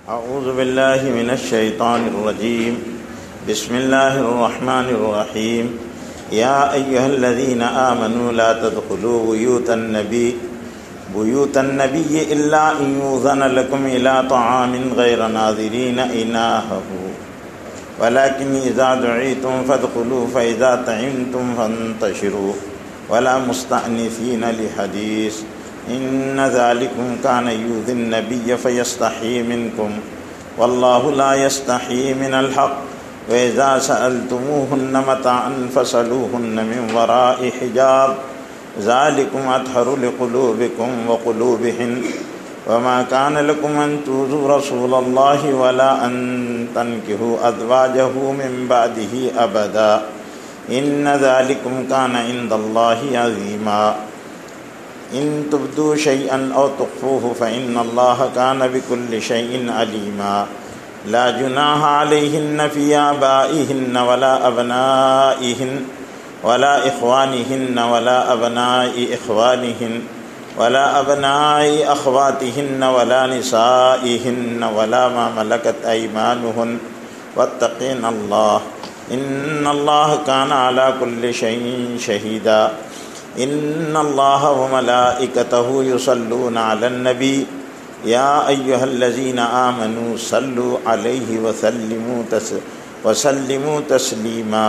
اعوذ باللہ من الشیطان الرجیم بسم اللہ الرحمن الرحیم یا ایہا الذین آمنوا لا تدخلوا بیوت النبی الا ان یؤذن لکم الی طعام غیر ناظرین اناہ ولكن اذا دعیتم فادخلوا فاذا طعمتم فانتشروا ولا مستأنسین لحدیث ان ذلكم كان يؤذي النبي فيستحيي منكم والله لا يستحيي من الحق واذا سألتموهن متاعا فاسألوهن من وراء حجاب ذلكم اطهر لقلوبكم وقلوبهن وما كان لكم ان تؤذوا رسول الله ولا ان تنكحوا ازواجه من بعده ابدا ان ذلكم كان عند الله عظيما ان تبدوا شيئا او تخفوه فان الله كان بكل شيء عليما لا جناح عليهن في آبائهن ولا أبنائهن ولا إخوانهن ولا أبناء إخوانهن ولا أبناء أخواتهن ولا نسائهن ولا ما ملكت أيمانهن واتقين الله ان الله كان على كل شيء شهيدا ان اللہ وملائکتہ یصلون علی النبی یا ایہا الذین آمنوا صلوا علیہ وسلموا تسلیما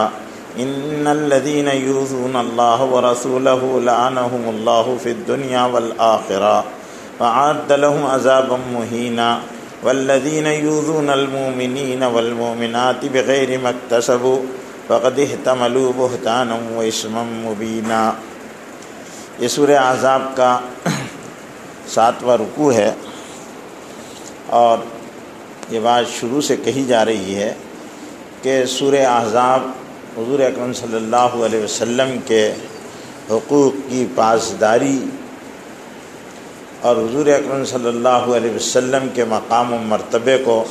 ان الذین یؤذون اللہ ورسولہ لعنہم اللہ فی الدنیا والآخرہ وأعد لهم عذابا مہینا والذین یؤذون المؤمنین والمؤمنات بغیر ما اکتسبوا فقد احتملوا بہتانا واسما مبینا۔ یہ سورہ احزاب کا 7واں رکوع ہے اور یہ بات شروع سے کہی جا رہی ہے کہ سورہ احزاب حضور اکرم صلی اللہ علیہ وسلم کے حقوق کی پاسداری اور حضور اکرم صلی اللہ علیہ وسلم کے مقام و مرتبے کو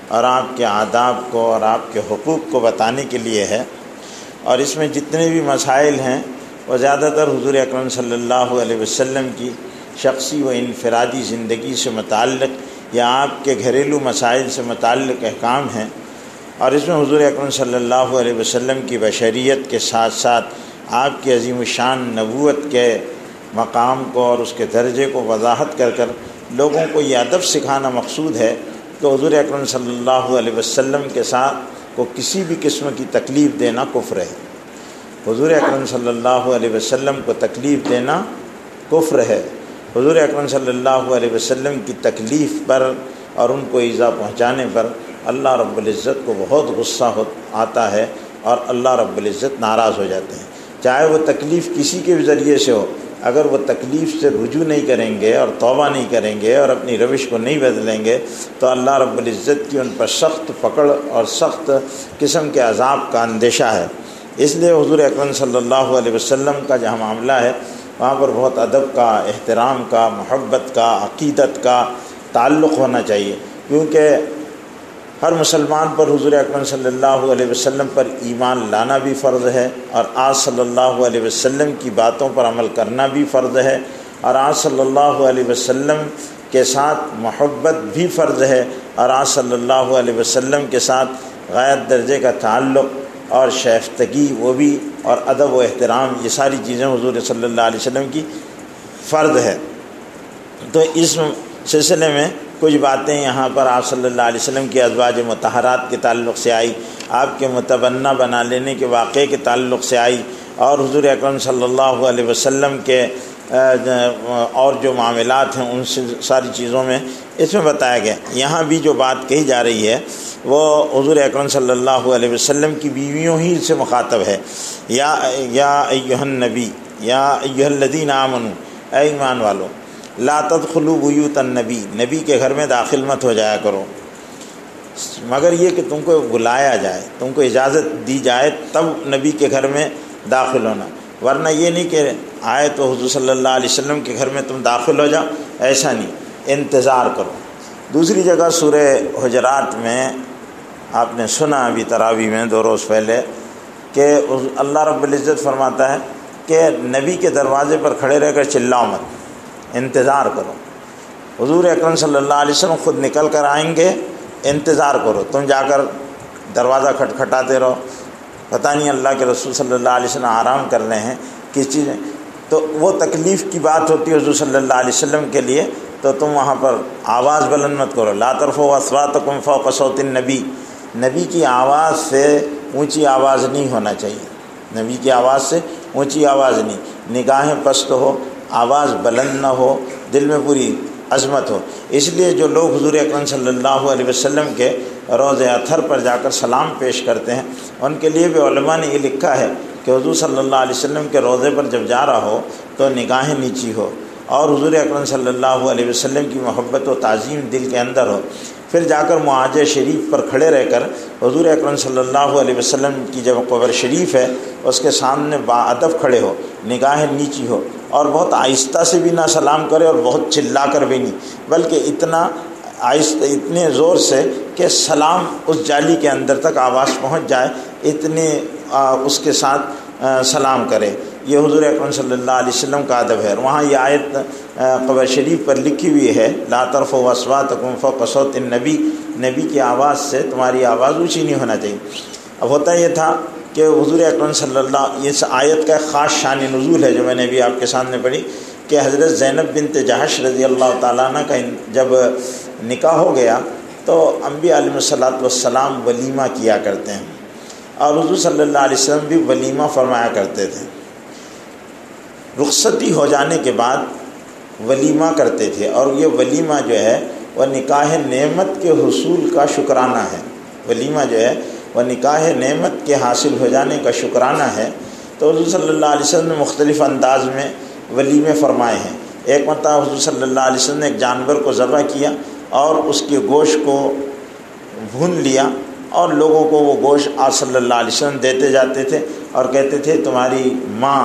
اور آپ کے آداب کو اور آپ کے حقوق کو بتانے کے لیے ہے، اور اس میں جتنے بھی مسائل ہیں وہ زیادہ تر حضور اکرم صلی اللہ علیہ وسلم کی شخصی و انفرادی زندگی سے متعلق یا آپ کے گھریلو مسائل سے متعلق احکام ہیں، اور اس میں حضور اکرم صلی اللہ علیہ وسلم کی بشریت کے ساتھ ساتھ آپ کی عظیم الشان نبوت کے مقام کو اور اس کے درجے کو وضاحت کر کر لوگوں کو یہ ادب سکھانا مقصود ہے کہ حضور اکرم صلی اللہ علیہ وسلم کے ساتھ کو کسی بھی قسم کی تکلیف دینا کفر ہے۔ حضور اکرم صلی اللہ علیہ وسلم کو تکلیف دینا کفر ہے۔ حضور اکرم صلی اللہ علیہ وسلم کی تکلیف پر اور ان کو ایذا پہنچانے پر اللہ رب العزت کو بہت غصہ آتا ہے اور اللہ رب العزت ناراض ہو جاتے ہیں، چاہے وہ تکلیف کسی کے بھی ذریعے سے ہو۔ اگر وہ تکلیف سے رجوع نہیں کریں گے اور توبہ نہیں کریں گے اور اپنی روش کو نہیں بدلیں گے تو اللہ رب العزت کی ان پر سخت پکڑ اور سخت قسم کے عذاب کا اندیشہ ہے۔ اس لیے حضور اکرم صلی اللہ علیہ وسلم کا جہاں معاملہ ہے وہاں پر بہت ادب کا، احترام کا، محبت کا، عقیدت کا تعلق ہونا چاہیے، کیونکہ ہر مسلمان پر حضور اکرم صلی اللہ علیہ وسلم پر ایمان لانا بھی فرض ہے، اور آج صلی اللہ علیہ وسلم کی باتوں پر عمل کرنا بھی فرض ہے، اور آج صلی اللہ علیہ وسلم کے ساتھ محبت بھی فرض ہے، اور آج صلی اللہ علیہ وسلم کے ساتھ غایت درجے کا تعلق اور شائستگی وہ بھی، اور ادب و احترام، یہ ساری چیزیں حضور صلی اللہ علیہ وسلم کی فرض ہے۔ تو اس سلسلے میں کچھ باتیں یہاں پر آپ صلی اللہ علیہ وسلم کی ازواج مطہرات کے تعلق سے آئی، آپ کے متبنہ بنا لینے کے واقعے کے تعلق سے آئی، اور حضور اکرم صلی اللہ علیہ وسلم کے اور جو معاملات ہیں ان سے ساری چیزوں میں اس میں بتایا گیا۔ یہاں بھی جو بات کہی جا رہی ہے وہ حضور اکرم صلی اللہ علیہ وسلم کی بیویوں ہی سے مخاطب ہے۔ یا ایھا النبی یا ایھا الذین آمنوا، اے ایمان والو، لا تدخلوا بیوت النبی، نبی کے گھر میں داخل مت ہو جایا کرو، مگر یہ کہ تم کو بلایا جائے، تم کو اجازت دی جائے تب نبی کے گھر میں داخل ہونا، ورنہ یہ نہیں کہ آئے تو حضور صلی اللہ علیہ وسلم کے گھر میں تم داخل ہو جاؤ، ایسا نہیں، انتظار کرو۔ دوسری جگہ سورہ حجرات میں آپ نے سنا ابھی تراویح میں 2 روز پہلے کہ اللہ رب العزت فرماتا ہے کہ نبی کے دروازے پر کھڑے رہ کر چلاؤ مت، انتظار کرو۔ حضور اکرم صلی اللہ علیہ وسلم خود نکل کر آئیں گے، انتظار کرو، تم جا کر دروازہ کھٹکھٹاتے رہو، پتہ نہیں اللہ کے رسول صلی اللہ علیہ وسلم آرام کر رہے ہیں کس چیز میں، تو وہ تکلیف کی بات ہوتی ہے حضور صلی اللہ علیہ وسلم کے لیے، تو تم وہاں پر آواز بلند مت کرو، لا ترفعوا اصواتکم فوق صوت النبی، نبی کی آواز سے اونچی آواز نہیں ہونا چاہیے، نبی کی آواز سے اونچی آواز نہیں، نگاہیں پست ہو، آواز بلند نہ ہو، دل میں پوری عظمت ہو۔ اس لیے جو لوگ حضور اکرم صلی اللہ علیہ وسلم کے روضہ اطہر پر جا کر سلام پیش کرتے ہیں، ان کے لیے بھی علماء نے یہ لکھا ہے کہ حضور صلی اللہ علیہ وسلم کے روضے پر جب جا رہا ہو تو نگاہیں نیچی ہو اور حضور اکرم صلی اللہ علیہ وسلم کی محبت و تعظیم دل کے اندر ہو، پھر جا کر معاج شریف پر کھڑے رہ کر حضور اکرم صلی اللہ علیہ وسلم کی جب قبر شریف ہے اس کے سامنے باادب کھڑے ہو، نگاہیں نیچی ہو، اور بہت آہستہ سے بھی نہ سلام کرے اور بہت چلا کر بھی نہیں، بلکہ اتنا آہستہ، اتنے زور سے کہ سلام اس جالی کے اندر تک آواز پہنچ جائے، اتنے اس کے ساتھ سلام کرے۔ یہ حضور اکرم صلی اللہ علیہ وسلم کا ادب ہے۔ وہاں یہ آیت قبر شریف پر لکھی ہوئی ہے، لا ترفعوا اصواتکم فوق صوت النبی، نبی کی آواز سے تمہاری آواز اونچی نہیں ہونا چاہیے۔ اب ہوتا یہ تھا کہ حضور اکرم صلی اللہ، اس آیت کا خاص شان نزول ہے جو میں نے ابھی آپ کے سامنے پڑھی، کہ حضرت زینب بنت جہش رضی اللہ تعالیٰ عنہ کا جب نکاح ہو گیا تو انبیاء علیہ الصلوۃ والسلام ولیمہ کیا کرتے ہیں، اور حضور صلی اللہ علیہ وسلم بھی ولیمہ فرمایا کرتے تھے۔ رخصتی ہو جانے کے بعد ولیمہ کرتے تھے، اور یہ ولیمہ جو ہے وہ نکاح نعمت کے حصول کا شکرانہ ہے۔ ولیمہ جو ہے وہ نکاح نعمت کے حاصل ہو جانے کا شکرانہ ہے۔ تو حضور صلی اللہ علیہ وسلم نے مختلف انداز میں ولیمے فرمائے ہیں۔ ایک مرتبہ حضور صلی اللہ علیہ وسلم نے ایک جانور کو ذبح کیا اور اس کے گوشت کو بھون لیا، اور لوگوں کو وہ گوشت آپ صلی اللہ علیہ وسلم دیتے جاتے تھے اور کہتے تھے تمہاری ماں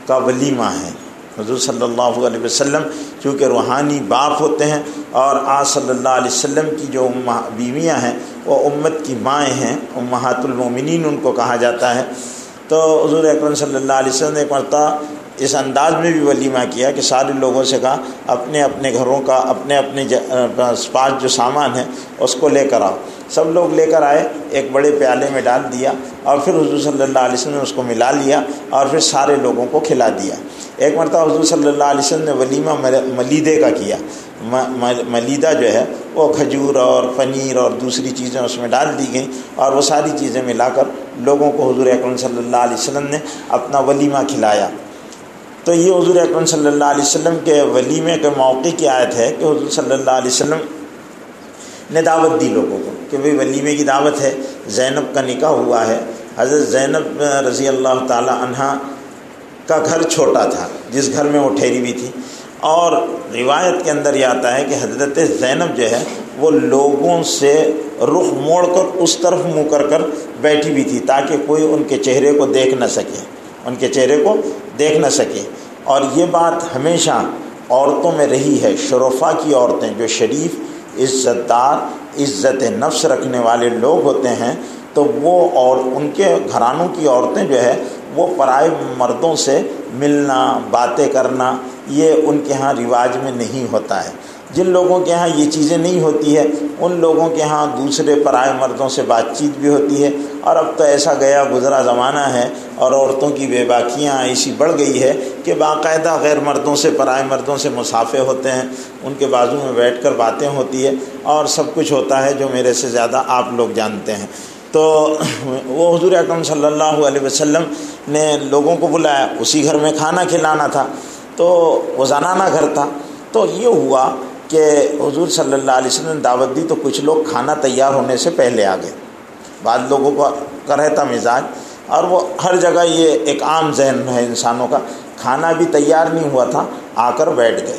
کا ولیمہ ہے۔ حضور صلی اللہ علیہ وسلم چونکہ روحانی باپ ہوتے ہیں، اور آپ صلی اللہ علیہ وسلم کی جو بیویاں ہیں وہ امت کی مائیں ہیں، امہات المومنین ان کو کہا جاتا ہے۔ تو حضور اکرم صلی اللہ علیہ وسلم نے ایک مرتبہ اس انداز میں بھی ولیمہ کیا کہ سارے لوگوں سے کہا اپنے اپنے گھروں کا اپنے اپنے پاس جو سامان ہے اس کو لے کر آؤ۔ سب لوگ لے کر آئے، ایک بڑے پیالے میں ڈال دیا، اور پھر حضور صلی اللہ علیہ وسلم نے اس کو ملا لیا اور پھر سارے لوگوں کو کھلا دیا۔ ایک مرتبہ حضور صلی اللہ علیہ وسلم نے ولیمہ ملیدے کا کیا۔ ملیدہ جو ہے وہ کھجور اور پنیر اور دوسری چیزیں اس میں ڈال دی گئیں، اور وہ ساری چیزیں ملا کر لوگوں کو حضور اکرم صلی اللہ علیہ وسلم نے اپنا ولیمہ کھلایا۔ تو یہ حضور اکرم صلی اللہ علیہ وسلم کے ولیمے کے موقع کی آیت ہے کہ حضور صلی اللہ علیہ وسلم نے دعوت دی لوگوں کو کہ بھئی ولیمے کی دعوت ہے، زینب کا نکاح ہوا ہے۔ حضرت زینب رضی اللہ تعالی عنہ کا گھر چھوٹا تھا جس گھر میں وہ ٹھہری ہوئی تھی، اور روایت کے اندر یہ آتا ہے کہ حضرت زینب جو ہے وہ لوگوں سے رخ موڑ کر اس طرف منہ کر کر بیٹھی ہوئی تھی تاکہ کوئی ان کے چہرے کو دیکھ نہ سکے، ان کے چہرے کو دیکھ نہ سکے۔ اور یہ بات ہمیشہ عورتوں میں رہی ہے، شرفا کی عورتیں جو شریف، عزت دار، عزت نفس رکھنے والے لوگ ہوتے ہیں، تو وہ اور ان کے گھرانوں کی عورتیں جو ہے وہ پرائے مردوں سے ملنا، باتیں کرنا، یہ ان کے ہاں رواج میں نہیں ہوتا ہے۔ جن لوگوں کے ہاں یہ چیزیں نہیں ہوتی ہے ان لوگوں کے ہاں دوسرے پرائے مردوں سے بات چیت بھی ہوتی ہے۔ اور اب تو ایسا گیا گزرا زمانہ ہے اور عورتوں کی بے باکیاں ایسی بڑھ گئی ہے کہ باقاعدہ غیر مردوں سے، پرائے مردوں سے مصافحے ہوتے ہیں، ان کے بازو میں بیٹھ کر باتیں ہوتی ہے، اور سب کچھ ہوتا ہے جو میرے سے زیادہ آپ لوگ جانتے ہیں۔ تو وہ حضور اکرم صلی اللہ علیہ وسلم نے لوگوں کو بلایا، اسی گھر میں کھانا کھلانا تھا، تو وہ زنانہ گھر تھا۔ تو یہ ہوا کہ حضور صلی اللہ علیہ وسلم نے دعوت دی تو کچھ لوگ کھانا تیار ہونے سے پہلے آ گئے۔ بعض لوگوں کا رہتا مزاج، اور وہ ہر جگہ یہ ایک عام ذہن ہے انسانوں کا، کھانا بھی تیار نہیں ہوا تھا، آ کر بیٹھ گئے۔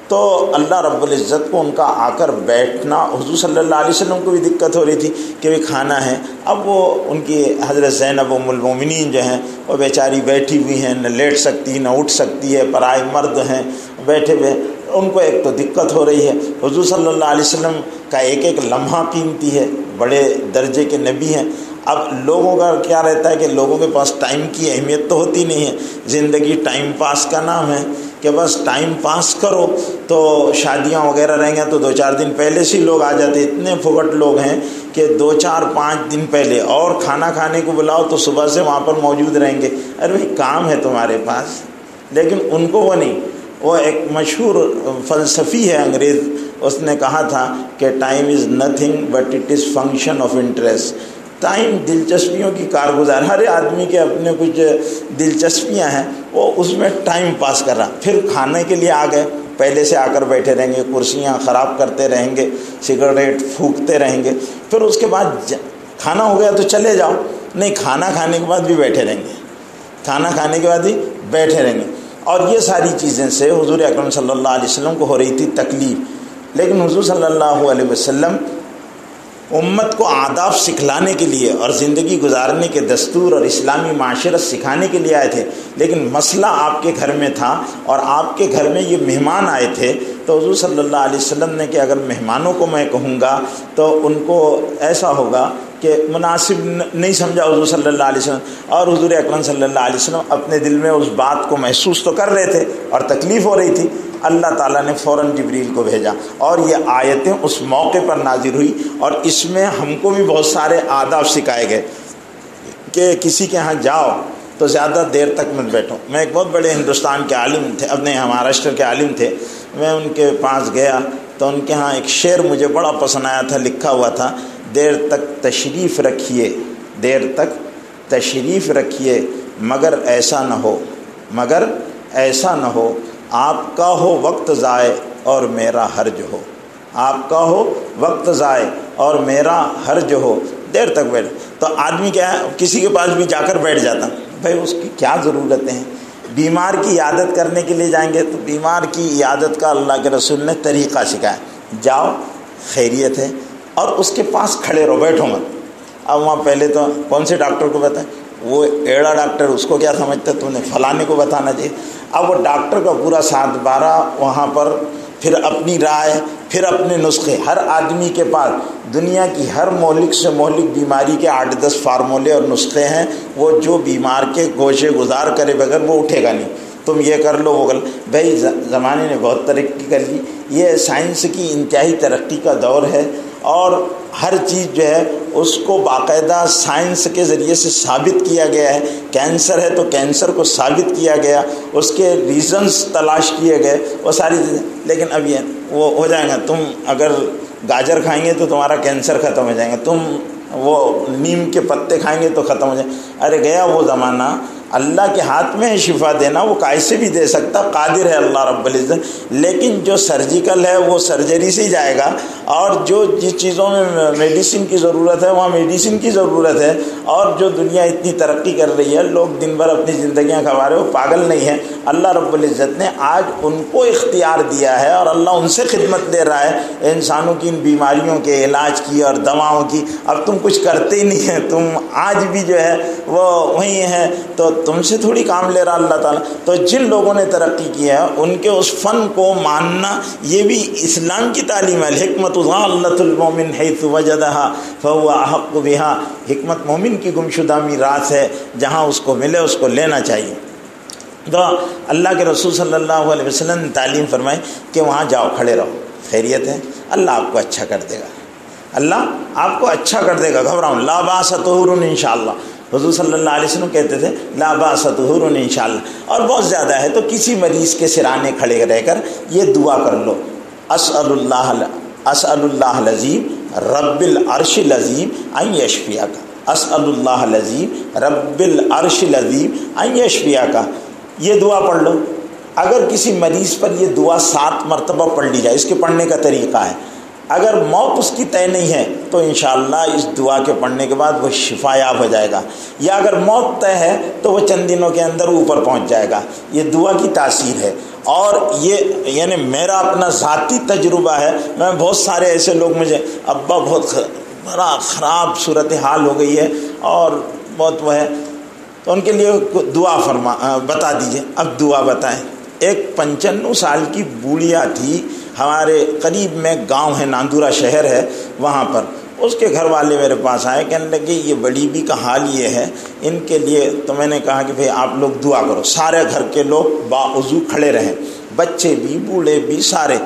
تو اللہ رب العزت کو ان کا آ کر بیٹھنا، حضور صلی اللہ علیہ وسلم کو بھی دقت ہو رہی تھی کہ وہ کھانا ہے۔ اب وہ ان کی حضرت زینب ام المومنین جو ہیں وہ بیچاری بیٹھی ہوئی ہیں، نہ لیٹ سکتی نہ اٹھ سکتی ہے، پرائے مرد ہیں بیٹھے ہوئے، ان کو ایک تو دقت ہو رہی ہے۔ حضور صلی اللہ علیہ وسلم کا ایک ایک لمحہ قیمتی ہے، بڑے درجے کے نبی ہیں۔ اب لوگوں کا کیا رہتا ہے کہ لوگوں کے پاس ٹائم کی اہمیت تو ہوتی نہیں ہے، زندگی ٹائم پاس کا نام ہے، کہ بس ٹائم پاس کرو، تو شادیاں وغیرہ رہیں گے تو 2-4 دن پہلے سے لوگ آ جاتے. اتنے پھگٹ لوگ ہیں کہ 2-4-5 دن پہلے، اور کھانا کھانے کو بلاؤ تو صبح سے وہاں پر موجود رہیں گے. ارے بھائی کام ہے تمہارے پاس. لیکن ان کو وہ نہیں. وہ ایک مشہور فلسفی ہے انگریز، اس نے کہا تھا کہ time is nothing but it is function of interest. Time دلچسپیوں کی کارگزار. ہر آدمی کے اپنے کچھ دلچسپیاں ہیں، وہ اس میں ٹائم پاس کر رہا. پھر کھانے کے لیے آ گئے، پہلے سے آ کر بیٹھے رہیں گے، کرسیاں خراب کرتے رہیں گے، سگریٹ پھونکتے رہیں گے. پھر اس کے بعد کھانا ہو گیا تو چلے جاؤ. نہیں، کھانا کھانے کے بعد بھی بیٹھے رہیں گے، کھانا کھانے کے بعد بھی بیٹھے رہیں گے. اور یہ ساری چیزیں سے حضور اکرم صلی اللہ علیہ وسلم کو ہو رہی تھی تکلیف. لیکن حضور صلی اللہ علیہ وسلم امت کو آداب سکھلانے کے لیے اور زندگی گزارنے کے دستور اور اسلامی معاشرت سکھانے کے لیے آئے تھے. لیکن مسئلہ آپ کے گھر میں تھا اور آپ کے گھر میں یہ مہمان آئے تھے. تو حضور صلی اللہ علیہ وسلم نے کہ اگر مہمانوں کو میں کہوں گا تو ان کو ایسا ہوگا کہ مناسب نہیں سمجھا حضور صلی اللہ علیہ وسلم. اور حضور اکرم صلی اللہ علیہ وسلم اپنے دل میں اس بات کو محسوس تو کر رہے تھے اور تکلیف ہو رہی تھی. اللہ تعالیٰ نے فوراً جبریل کو بھیجا اور یہ آیتیں اس موقع پر نازل ہوئی. اور اس میں ہم کو بھی بہت سارے آداب سکھائے گئے کہ کسی کے ہاں جاؤ تو زیادہ دیر تک مت بیٹھو. میں ایک بہت بڑے ہندوستان کے عالم تھے، اپنے مہاراشٹر کے عالم تھے. میں ان کے پاس گیا تو ان کے ہاں ایک شعر مجھے بڑا پسند آیا تھا. لکھا ہوا تھا، دیر تک تشریف رکھیے، دیر تک تشریف رکھیے، مگر ایسا نہ ہو، مگر ایسا نہ ہو آپ کا ہو وقت ضائع اور میرا حرج ہو. آپ کا ہو وقت ضائع اور میرا حرج ہو. دیر تک بیٹھ تو آدمی کیا ہے، کسی کے پاس بھی جا کر بیٹھ جاتا. بھائی اس کی کیا ضرورتیں ہیں؟ بیمار کی عیادت کرنے کے لیے جائیں گے تو بیمار کی عیادت کا اللہ کے رسول نے طریقہ سکھایا. جاؤ، خیریت ہے، اور اس کے پاس کھڑے رہو، بیٹھو مت. اب وہاں پہلے تو کون سے ڈاکٹر کو بتائیں، وہ ایڑا ڈاکٹر، اس کو کیا سمجھتا ہے، تم نے فلانے کو بتانا چاہیے. اب وہ ڈاکٹر کا پورا 7-12 وہاں پر، پھر اپنی رائے، پھر اپنے نسخے. ہر آدمی کے پاس دنیا کی ہر مہلک سے مہلک بیماری کے 8-10 فارمولے اور نسخے ہیں. وہ جو بیمار کے گوشے گزار کرے بغیر وہ اٹھے گا نہیں. تم یہ کر لو، وہ کر لو. بھائی زمانے نے بہت ترقی کر لی، یہ سائنس کی انتہائی ترقی کا دور ہے، اور ہر چیز جو ہے اس کو باقاعدہ سائنس کے ذریعے سے ثابت کیا گیا ہے. کینسر ہے تو کینسر کو ثابت کیا گیا، اس کے ریزنز تلاش کیے گئے، وہ ساری چیزیں. لیکن اب یہ وہ ہو جائے گا، تم اگر گاجر کھائیں گے تو تمہارا کینسر ختم ہو جائے گا، تم وہ نیم کے پتے کھائیں گے تو ختم ہو جائے. ارے گیا وہ زمانہ. اللہ کے ہاتھ میں ہے شفا دینا، وہ کیسے بھی دے سکتا، قادر ہے اللہ رب العزت. لیکن جو سرجیکل ہے وہ سرجری سے ہی جائے گا، اور جو جس چیزوں میں میڈیسن کی ضرورت ہے وہاں میڈیسن کی ضرورت ہے. اور جو دنیا اتنی ترقی کر رہی ہے، لوگ دن بھر اپنی زندگیاں کھوا رہے، وہ پاگل نہیں ہیں. اللہ رب العزت نے آج ان کو اختیار دیا ہے اور اللہ ان سے خدمت دے رہا ہے انسانوں کی ان بیماریوں کے علاج کی اور دواؤں کی. اب تم کچھ کرتے ہی نہیں ہیں، تم آج بھی جو ہے وہ وہیں ہیں، تو تم سے تھوڑی کام لے رہا اللہ تعالیٰ. تو جن لوگوں نے ترقی کیا ہے ان کے اس فن کو ماننا یہ بھی اسلام کی تعلیم ہے. حکمت ضالۃ المومن حیث وجدہا فہو احق بہا. حکمت مومن کی گمشدہ میراث ہے، جہاں اس کو ملے اس کو لینا چاہیے. تو اللہ کے رسول صلی اللہ علیہ وسلم نے تعلیم فرمائی کہ وہاں جاؤ، کھڑے رہو، خیریت ہے، اللہ آپ کو اچھا کر دے گا، اللہ آپ کو اچھا کر دے گا. گھبراؤ، لا باس طہور انشاءاللہ. حضور صلی اللہ علیہ وسلم کہتے تھے لا باس طہور انشاءاللہ. اور بہت زیادہ ہے تو کسی مریض کے سرانے کھڑے رہ کر یہ دعا کر لو، اسأل اللہ العظیم رب العرش العظیم ان یشفیک. اسأل اللہ العظیم رب العرش العظیم ان یشفیک. یہ دعا پڑھ لو. اگر کسی مریض پر یہ دعا 7 مرتبہ پڑھ لی جائے، اس کے پڑھنے کا طریقہ ہے. اگر موت اس کی طے نہیں ہے تو انشاءاللہ اس دعا کے پڑھنے کے بعد وہ شفا یاب ہو جائے گا، یا اگر موت طے ہے تو وہ چند دنوں کے اندر اوپر پہنچ جائے گا. یہ دعا کی تاثیر ہے. اور یہ یعنی میرا اپنا ذاتی تجربہ ہے. میں بہت سارے ایسے لوگ، مجھے ابا بہت بڑا خراب صورتحال ہو گئی ہے اور بہت وہ ہے، تو ان کے لیے دعا بتا دیجئے. اب دعا بتائیں. ایک 95 سال کی بوڑھیا تھی، ہمارے قریب میں گاؤں ہے، ناندورا شہر ہے، وہاں پر اس کے گھر والے میرے پاس آئے، کہنے لگے یہ بڑی بی کا حال یہ ہے، ان کے لیے تو میں نے کہا کہ بھئی آپ لوگ دعا کرو۔ سارے گھر کے لوگ باوضو کھڑے رہیں، بچے بھی بوڑھے بھی سارے،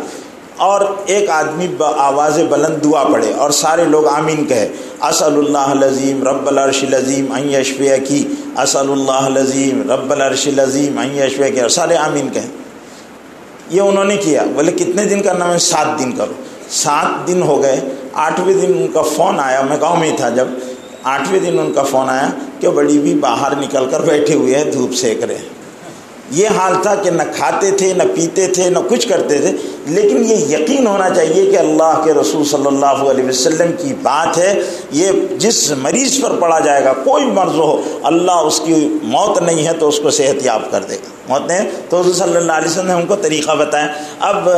اور ایک آدمی آواز بلند دعا پڑھے اور سارے لوگ آمین کہے، اسأل اللہ العظیم رب العرش العظیم ان یشفیکی، اسأل اللہ العظیم رب العرش العظیم ان یشفیکی، اور سارے آمین کہیں۔ یہ انہوں نے کیا۔ بولے کتنے دن کرنا؟ میں 7 دن کروں۔ 7 دن ہو گئے، 8ویں دن ان کا فون آیا، میں گاؤں میں ہی تھا جب، 8ویں دن ان کا فون آیا کہ بڑی بھی باہر نکل کر بیٹھے ہوئے ہیں، دھوپ سیک رہے ہیں۔ یہ حال تھا کہ نہ کھاتے تھے نہ پیتے تھے نہ کچھ کرتے تھے، لیکن یہ یقین ہونا چاہیے کہ اللہ کے رسول صلی اللہ علیہ وسلم کی بات ہے، یہ جس مریض پر پڑا جائے گا، کوئی مرض ہو، اللہ اس کی موت نہیں ہے تو اس کو صحت یاب کر دے گا، موت نہیں تو حضور صلی اللہ علیہ وسلم نے ہم کو طریقہ بتایا۔ اب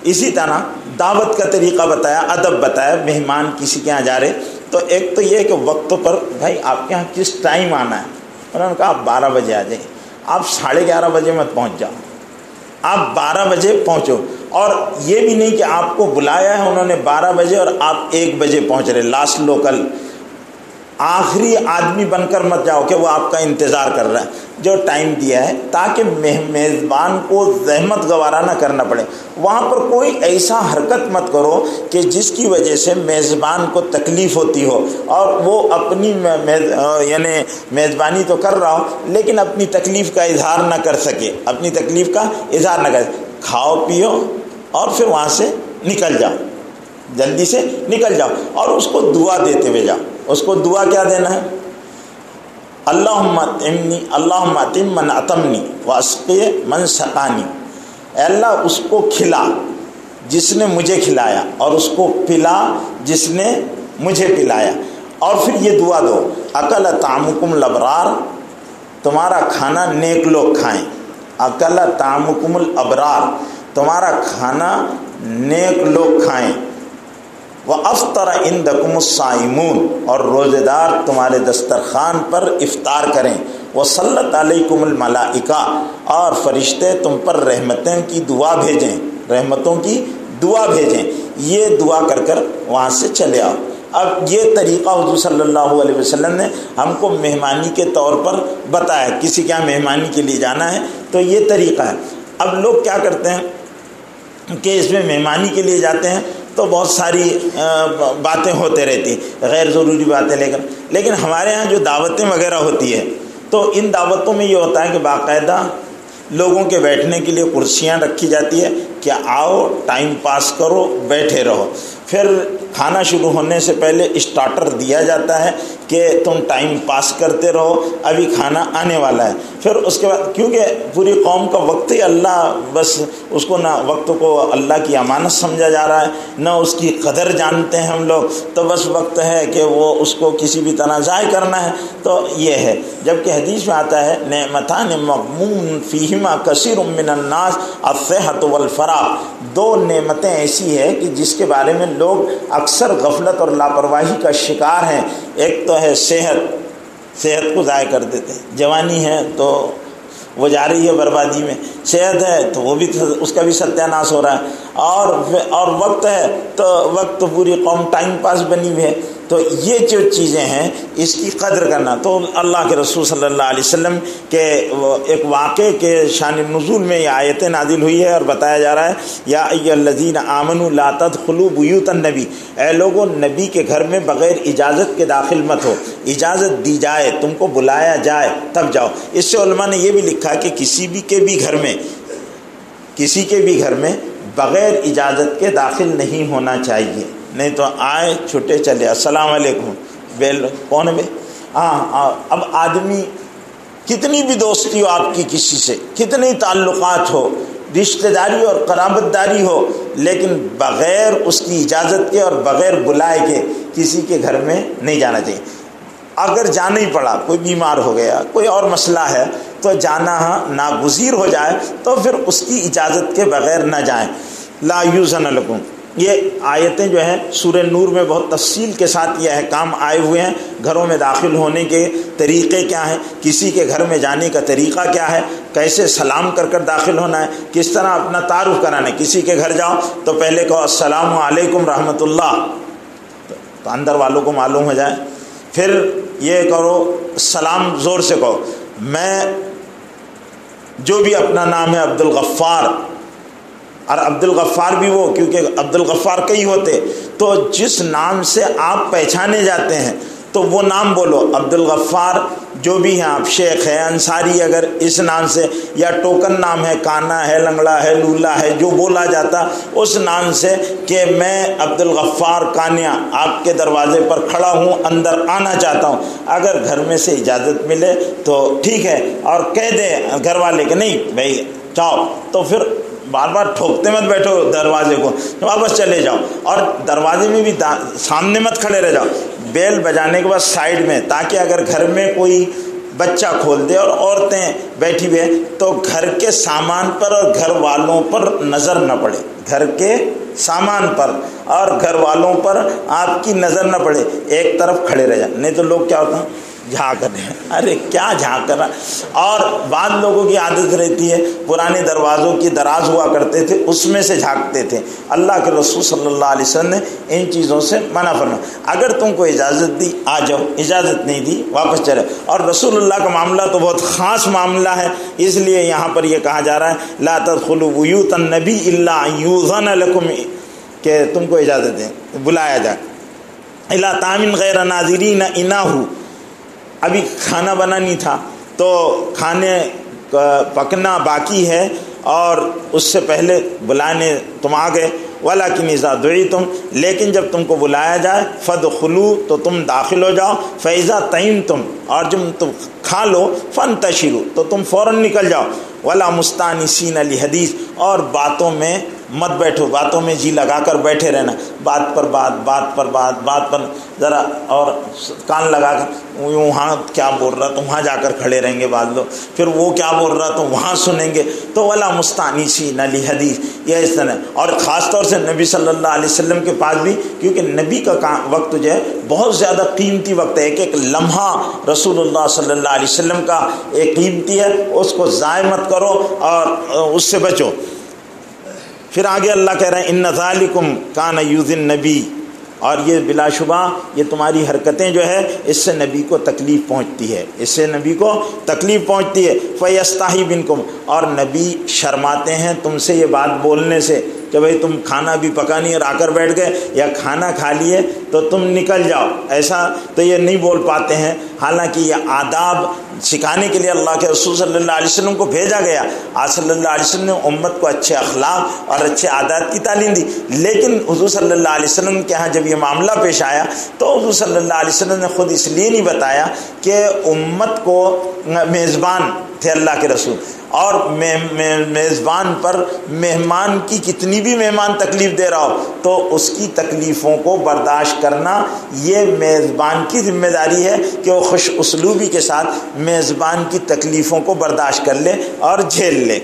اسی طرح دعوت کا طریقہ بتایا، ادب بتایا، مہمان کسی کے یہاں جا رہے تو ایک تو یہ کہ وقت پر، بھائی آپ کے یہاں کس ٹائم آنا ہے؟ انہوں نے کہا آپ 12 بجے آ جائیں، آپ 11:30 بجے مت پہنچ جاؤ، آپ 12 بجے پہنچو۔ اور یہ بھی نہیں کہ آپ کو بلایا ہے انہوں نے 12 بجے اور آپ 1 بجے پہنچ رہے، لاسٹ لوکل، آخری آدمی بن کر مت جاؤ کہ وہ آپ کا انتظار کر رہا ہے۔ جو ٹائم دیا ہے تاکہ میزبان کو زحمت گوارا نہ کرنا پڑے، وہاں پر کوئی ایسا حرکت مت کرو کہ جس کی وجہ سے میزبان کو تکلیف ہوتی ہو اور وہ اپنی یعنی میزبانی تو کر رہا ہو لیکن اپنی تکلیف کا اظہار نہ کر سکے، اپنی تکلیف کا اظہار نہ کر سکے۔ کھاؤ پیو اور پھر وہاں سے نکل جاؤ، جلدی سے نکل جاؤ اور اس کو دعا دیتے ہوئے جاؤ۔ اس کو دعا کیا دینا ہے؟ اللہم اطعمنی، اللہم اطعم من اطعمنی واسقی من سقانی، اے اللہ اس کو کھلا جس نے مجھے کھلایا اور اس کو پلا جس نے مجھے پلایا۔ اور پھر یہ دعا دو، اکل طعامکم الابرار، تمہارا کھانا نیک لوگ کھائیں، اکل طعامکم الابرار، تمہارا کھانا نیک لوگ کھائیں، وَأَفْطَرَ عِنْدَكُمُ الصَّائِمُونَ، اور روزے دار تمہارے دسترخوان پر افطار کریں، وَصَلَّتْ عَلَيْكُمُ الْمَلَائِكَةُ، اور فرشتے تم پر رحمتوں کی دعا بھیجیں، رحمتوں کی دعا بھیجیں۔ یہ دعا کر کر وہاں سے چلے آؤ۔ اب یہ طریقہ حضور صلی اللہ علیہ وسلم نے ہم کو مہمانی کے طور پر بتایا، کسی کے یہاں مہمانی کے لیے جانا ہے تو یہ طریقہ ہے۔ اب لوگ کیا کرتے ہیں کہ اس میں مہمانی کے لیے جاتے ہیں تو بہت ساری باتیں ہوتے رہتی ہیں، غیر ضروری باتیں، لیکن ہمارے ہاں جو دعوتیں وغیرہ ہوتی ہے تو ان دعوتوں میں یہ ہوتا ہے کہ باقاعدہ لوگوں کے بیٹھنے کے لیے کرسیاں رکھی جاتی ہے کہ آؤ ٹائم پاس کرو، بیٹھے رہو۔ پھر کھانا شروع ہونے سے پہلے اسٹارٹر دیا جاتا ہے کہ تم ٹائم پاس کرتے رہو، ابھی کھانا آنے والا ہے۔ پھر اس کے بعد کیونکہ پوری قوم کا وقت ہی اللہ، بس اس کو نہ وقت کو اللہ کی امانت سمجھا جا رہا ہے نہ اس کی قدر جانتے ہیں ہم لوگ، تو بس وقت ہے کہ وہ اس کو کسی بھی طرح ضائع کرنا ہے، تو یہ ہے۔ جبکہ حدیث میں آتا ہے نعمتان مغبون فیہما کثیر من الناس الصحۃ والفراغ، 2 نعمتیں ایسی ہے کہ جس کے بارے میں لوگ اکثر غفلت اور لاپرواہی کا شکار ہیں۔ ایک تو ہے صحت کو ضائع کر دیتے ہیں، جوانی ہے تو وہ جا رہی ہے بربادی میں، صحت ہے تو وہ بھی اس کا بھی ستیہ ناش ہو رہا ہے، اور وقت ہے تو وقت پوری قوم ٹائم پاس بنی ہوئی ہے۔ تو یہ جو چیزیں ہیں اس کی قدر کرنا، تو اللہ کے رسول صلی اللہ علیہ وسلم کے ایک واقعے کے شان نزول میں یہ آیتیں نازل ہوئی ہے اور بتایا جا رہا ہے، یا ایھا الذین آمنوا لا تدخلوا بیوت النبی، اے لوگوں نبی کے گھر میں بغیر اجازت کے داخل مت ہو، اجازت دی جائے، تم کو بلایا جائے تب جاؤ۔ اس سے علماء نے یہ بھی لکھا کہ کسی کے بھی گھر میں بغیر اجازت کے داخل نہیں ہونا چاہیے، نہیں تو آئے چھٹے چلے، السلام علیکم، بیل کون ہے؟ اب آدمی کتنی بھی دوستی ہو آپ کی کسی سے، کتنے تعلقات ہو، رشتہ داری اور قرابت داری ہو، لیکن بغیر اس کی اجازت کے اور بغیر بلائے کے کسی کے گھر میں نہیں جانا چاہیے۔ اگر جانا ہی پڑا، کوئی بیمار ہو گیا، کوئی اور مسئلہ ہے تو جانا ناگزیر ہو جائے تو پھر اس کی اجازت کے بغیر نہ جائیں۔ لا یوزن لکم، یہ آیتیں جو ہیں سورہ نور میں بہت تفصیل کے ساتھ یہ احکام آئے ہوئے ہیں، گھروں میں داخل ہونے کے طریقے کیا ہیں، کسی کے گھر میں جانے کا طریقہ کیا ہے، کیسے سلام کر کر داخل ہونا ہے، کس طرح اپنا تعارف کرانا ہے۔ کسی کے گھر جاؤ تو پہلے کہو السلام علیکم رحمۃ اللہ، تو اندر والوں کو معلوم ہو جائے. پھر یہ کرو سلام زور سے کہو. میں جو بھی اپنا نام ہے عبد الغفار، اور عبد الغفار بھی وہ، کیونکہ عبد الغفار کئی ہوتے، تو جس نام سے آپ پہچانے جاتے ہیں تو وہ نام بولو. عبد الغفار جو بھی ہیں آپ، شیخ ہے، انصاری، اگر اس نام سے، یا ٹوکن نام ہے، کانا ہے، لنگڑا ہے، لولا ہے، جو بولا جاتا اس نام سے، کہ میں عبد الغفار کانیا آپ کے دروازے پر کھڑا ہوں، اندر آنا چاہتا ہوں. اگر گھر میں سے اجازت ملے تو ٹھیک ہے، اور کہہ دیں گھر والے کہ نہیں بھائی جاؤ، تو پھر بار بار ٹھوکتے مت بیٹھو دروازے کو، واپس چلے جاؤ. اور دروازے میں بھی سامنے مت کھڑے رہ جاؤ، بیل بجانے کے بعد سائڈ میں، تاکہ اگر گھر میں کوئی بچہ کھول دے اور عورتیں بیٹھی ہوئے تو گھر کے سامان پر اور گھر والوں پر نظر نہ پڑے. گھر کے سامان پر اور گھر والوں پر آپ کی نظر نہ پڑے، ایک طرف کھڑے رہ جائیں. نہیں تو لوگ کیا ہوتا ہے، جھانک رہے ہیں، ارے کیا جھانک رہا. اور بعض لوگوں کی عادت رہتی ہے، پرانے دروازوں کی دراز ہوا کرتے تھے، اس میں سے جھانکتے تھے. اللہ کے رسول صلی اللہ علیہ وسلم نے ان چیزوں سے منع فرمایا. اگر تم کو اجازت دی آ جاؤ، اجازت نہیں دی واپس چلے. اور رسول اللہ کا معاملہ تو بہت خاص معاملہ ہے، اس لیے یہاں پر یہ کہا جا رہا ہے لا تدخلوا بیوت النبی الا ان یؤذن لکم، کہ تم کو اجازت دیں، بلایا جائے. الا طعام غیر ناظرین اناہ، ابھی کھانا بنا نہیں تھا تو کھانے پکنا باقی ہے اور اس سے پہلے بلانے تم آ گئے. وَلَكِنْ إِذَا دُعِيتُمْ، لیکن جب تم کو بلایا جائے، فَادْخُلُوا، تو تم داخل ہو جاؤ. فَإِذَا طَعِمْتُمْ، اور جب تم کھا لو، فَانْتَشِرُوا، تو تم فوراً نکل جاؤ. وَلَا مُسْتَأْنِسِينَ لِحَدِيثٍ، اور باتوں میں مت بیٹھو، باتوں میں جی لگا کر بیٹھے رہنا، بات پر بات، بات پر بات، بات پر ذرا اور کان لگا کر، وہاں کیا بول رہا تو وہاں جا کر کھڑے رہیں گے بعض لوگ، پھر وہ کیا بول رہا تو وہاں سنیں گے. تو ولا مستانسین لحدیث، یہ اس طرح. اور خاص طور سے نبی صلی اللہ علیہ وسلم کے پاس بھی، کیونکہ نبی کا وقت جو ہے بہت زیادہ قیمتی وقت ہے، ایک ایک لمحہ رسول اللہ صلی اللہ علیہ وسلم کا ایک قیمتی ہے، اس کو ضائع مت کرو اور اس سے بچو. پھر آگے اللہ کہہ رہے ہیں ان ذالکم کان یؤذی النبی، اور یہ بلا شبہ یہ تمہاری حرکتیں جو ہے اس سے نبی کو تکلیف پہنچتی ہے، اس سے نبی کو تکلیف پہنچتی ہے. فیستحی منکم، اور نبی شرماتے ہیں تم سے یہ بات بولنے سے، کہ بھئی تم کھانا بھی پکا نہیں اور آ کر بیٹھ گئے، یا کھانا کھا لیے تو تم نکل جاؤ، ایسا تو یہ نہیں بول پاتے ہیں. حالانکہ یہ آداب سکھانے کے لیے اللہ کے رسول صلی اللہ علیہ وسلم کو بھیجا گیا. آج صلی اللہ علیہ وسلم نے امت کو اچھے اخلاق اور اچھے عادات کی تعلیم دی، لیکن حضور صلی اللہ علیہ وسلم کے ہاں جب یہ معاملہ پیش آیا تو حضور صلی اللہ علیہ وسلم نے خود اس لیے نہیں بتایا کہ امت کو میزبان تھے اللہ کے رسول، اور میزبان پر مہمان کی کتنی بھی مہمان تکلیف دے رہا ہو تو اس کی تکلیفوں کو برداشت کرنا یہ میزبان کی ذمہ داری ہے کہ وہ خوش اسلوبی کے ساتھ میزبان کی تکلیفوں کو برداشت کر لے اور جھیل لے.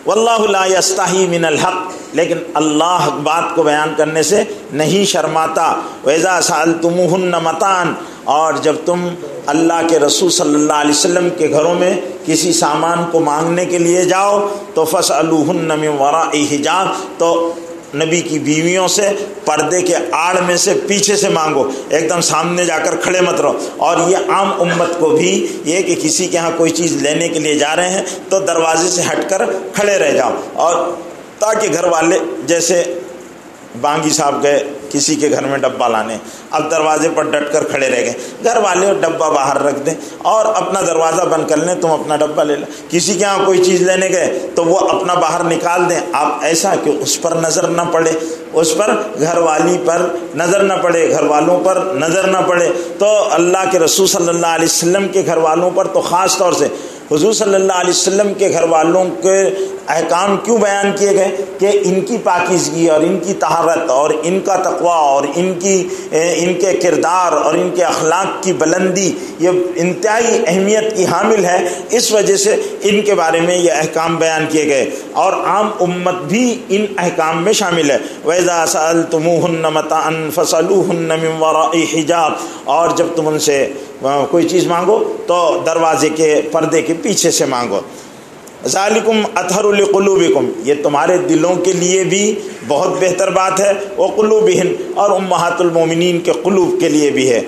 واللہ لا یستحی من الحق، لیکن اللہ بات کو بیان کرنے سے نہیں شرماتا. وَإِذَا سَأَلْتُمُوهُنَّ مَتَاعًا، اور جب تم اللہ کے رسول صلی اللہ علیہ وسلم کے گھروں میں کسی سامان کو مانگنے کے لیے جاؤ تو فَاسْأَلُوهُنَّ مِنْ وَرَاءِ حِجَابٍ، تو نبی کی بیویوں سے پردے کے آڑ میں سے پیچھے سے مانگو، ایک دم سامنے جا کر کھڑے مت رہو. اور یہ عام امت کو بھی یہ کہ کسی کے ہاں کوئی چیز لینے کے لیے جا رہے ہیں تو دروازے سے ہٹ کر کھڑے رہ جاؤ، اور تاکہ گھر والے، جیسے بانگی صاحب گئے کسی کے گھر میں ڈبہ لانے، اب دروازے پر ڈٹ کر کھڑے رہ گئے، گھر والے ڈبہ باہر رکھ دیں اور اپنا دروازہ بند کر لیں، تم اپنا ڈبہ لے لیں. کسی کے ہاں کوئی چیز لینے گئے تو وہ اپنا باہر نکال دیں، آپ ایسا کہ اس پر نظر نہ پڑے، اس پر گھر والی پر نظر نہ پڑے، گھر والوں پر نظر نہ پڑے. تو اللہ کے رسول صلی اللہ علیہ وسلم کے گھر والوں پر تو خاص طور سے حضور صلی اللہ علیہ وسلم کے گھر والوں کے احکام کیوں بیان کیے گئے کہ ان کی پاکیزگی اور ان کی طہارت اور ان کا تقویٰ اور ان کے کردار اور ان کے اخلاق کی بلندی یہ انتہائی اہمیت کی حامل ہے، اس وجہ سے ان کے بارے میں یہ احکام بیان کیے گئے، اور عام امت بھی ان احکام میں شامل ہے. وَإِذَا سَأَلْتُمُوهُنَّ مَتَاعًا فَاسْأَلُوهُنَّ مِنْ وَرَاءِ حِجَابٍ، اور جب تم ان سے کوئی چیز مانگو تو دروازے کے پردے کے پیچھے سے مانگو. ذالکم اطہر لقلوبکم، یہ تمہارے دلوں کے لیے بھی بہت بہتر بات ہے، وقلوبہن، اور امہات المومنین کے قلوب کے لیے بھی ہے۔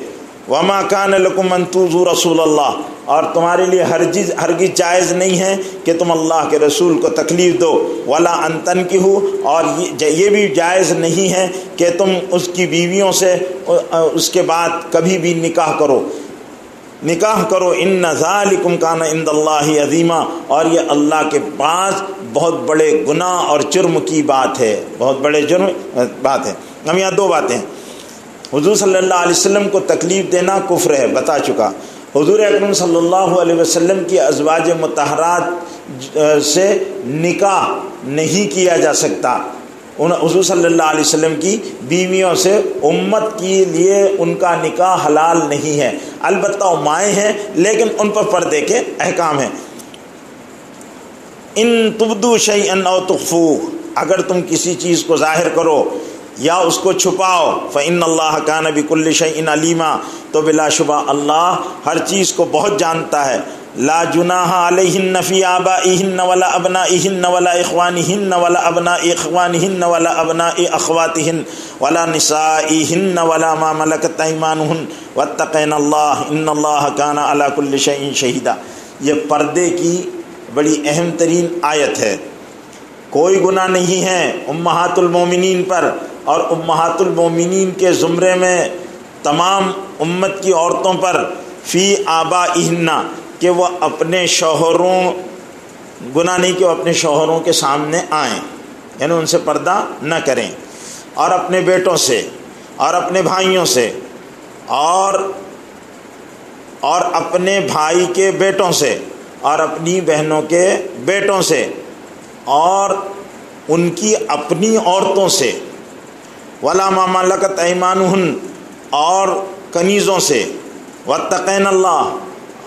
وما کان لکم ان تؤذوا رسول اللہ، اور تمہارے لیے ہرگز جائز نہیں ہے کہ تم اللہ کے رسول کو تکلیف دو، ولا ان تنکحوا، اور یہ بھی جائز نہیں ہے کہ تم اس کی بیویوں سے اس کے بعد کبھی بھی نکاح کرو، ان ذالکم کان عند اللہ عظیما، اور یہ اللہ کے پاس بہت بڑے گناہ اور جرم کی بات ہے، بہت بڑے جرم بات ہے۔ ہم یہاں دو باتیں ہیں، حضور صلی اللہ علیہ وسلم کو تکلیف دینا کفر ہے، بتا چکا۔ حضور اکرم صلی اللہ علیہ وسلم کی ازواج مطہرات سے نکاح نہیں کیا جا سکتا، حضور صلی اللہ علیہ وسلم کی بیویوں سے امت کے لیے ان کا نکاح حلال نہیں ہے، البتہ وہ مائیں ہیں لیکن ان پر پردے کے احکام ہیں۔ ان تبدوا شیئا او تخفوہ، اگر تم کسی چیز کو ظاہر کرو یا اس کو چھپاؤ، فإن اللہ کان بکل شیء علیما، تو بلا شبہ اللہ ہر چیز کو بہت جانتا ہے۔ لا جناح علیہن فی آبائہن ولا ابنائہن ولا اخوانہن ولا ابناء اخوانہن ولا ابناء اخواتہن ولا نسائہن ولا ما ملکت ایمانہن واتقین اللہ ان اللہ کان علی کل شیء شہیدا۔ یہ پردے کی بڑی اہم ترین آیت ہے۔ کوئی گناہ نہیں ہے امہات المومنین پر، اور امہات المومنین کے زمرے میں تمام امت کی عورتوں پر، فی آبائہن، کہ وہ اپنے شوہروں، گناہ نہیں کہ وہ اپنے شوہروں کے سامنے آئیں، یعنی ان سے پردہ نہ کریں، اور اپنے بیٹوں سے، اور اپنے بھائیوں سے، اور اپنے بھائی کے بیٹوں سے، اور اپنی بہنوں کے بیٹوں سے، اور ان کی اپنی عورتوں سے، ولا ما ملکت ایمانہن، اور کنیزوں سے، واتقین اللہ،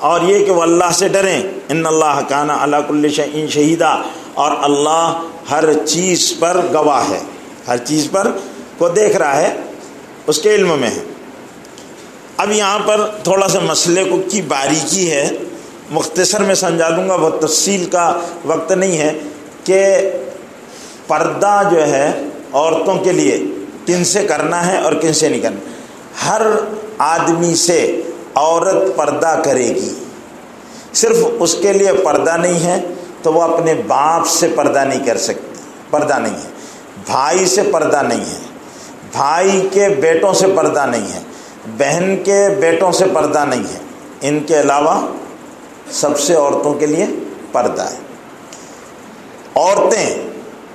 اور یہ کہ وہ اللہ سے ڈریں، ان اللہ کان علی کل شیء شہیدا، اور اللہ ہر چیز پر گواہ ہے، ہر چیز پر کو دیکھ رہا ہے، اس کے علم میں ہے۔ اب یہاں پر تھوڑا سا مسئلے کو کی باریکی ہے، مختصر میں سمجھا دوں گا، بہت تفصیل کا وقت نہیں ہے، کہ پردہ جو ہے عورتوں کے لیے کن سے کرنا ہے اور کن سے نہیں کرنا۔ ہر آدمی سے عورت پردہ کرے گی، صرف اس کے لیے پردہ نہیں ہے تو وہ اپنے باپ سے پردہ نہیں کر سکتی، پردہ نہیں ہے، بھائی سے پردہ نہیں ہے، بھائی کے بیٹوں سے پردہ نہیں ہے، بہن کے بیٹوں سے پردہ نہیں ہے، ان کے علاوہ سب سے عورتوں کے لیے پردہ ہے۔ عورتیں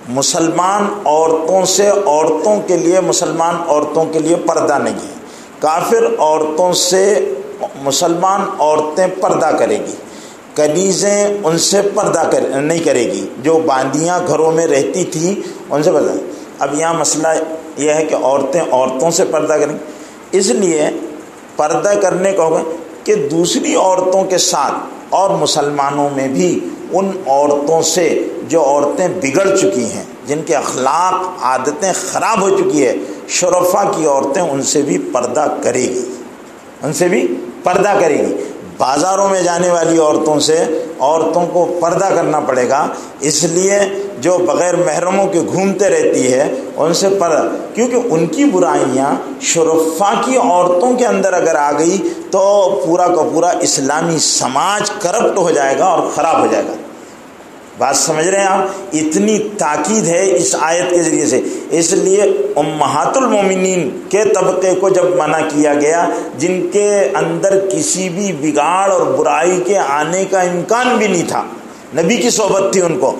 مسلمان عورتوں سے، عورتوں کے لیے، مسلمان عورتوں کے لیے پردہ نہیں ہے۔ کافر عورتوں سے مسلمان عورتیں پردہ کرے گی، کنیزیں ان سے پردہ نہیں کرے گی، جو باندیاں گھروں میں رہتی تھیں ان سے پردہ۔ اب یہاں مسئلہ یہ ہے کہ عورتیں عورتوں سے پردہ کریں، اس لیے پردہ کرنے کا ہوگا کہ دوسری عورتوں کے ساتھ، اور مسلمانوں میں بھی ان عورتوں سے جو عورتیں بگڑ چکی ہیں، جن کے اخلاق عادتیں خراب ہو چکی ہے، شرفا کی عورتیں، ان سے بھی پردہ کرے گی، ان سے بھی پردہ کرے گی۔ بازاروں میں جانے والی عورتوں سے عورتوں کو پردہ کرنا پڑے گا، اس لیے جو بغیر محرموں کے گھومتے رہتی ہے ان سے پردہ، کیونکہ ان کی برائیاں شرفا کی عورتوں کے اندر اگر آ گئی تو پورا کا پورا اسلامی سماج کرپٹ ہو جائے گا اور خراب ہو جائے گا۔ بات سمجھ رہے ہیں آپ؟ اتنی تاکید ہے اس آیت کے ذریعے سے، اس لیے امہات المومنین کے طبقے کو جب منع کیا گیا، جن کے اندر کسی بھی بگاڑ اور برائی کے آنے کا امکان بھی نہیں تھا، نبی کی صحبت تھی ان کو،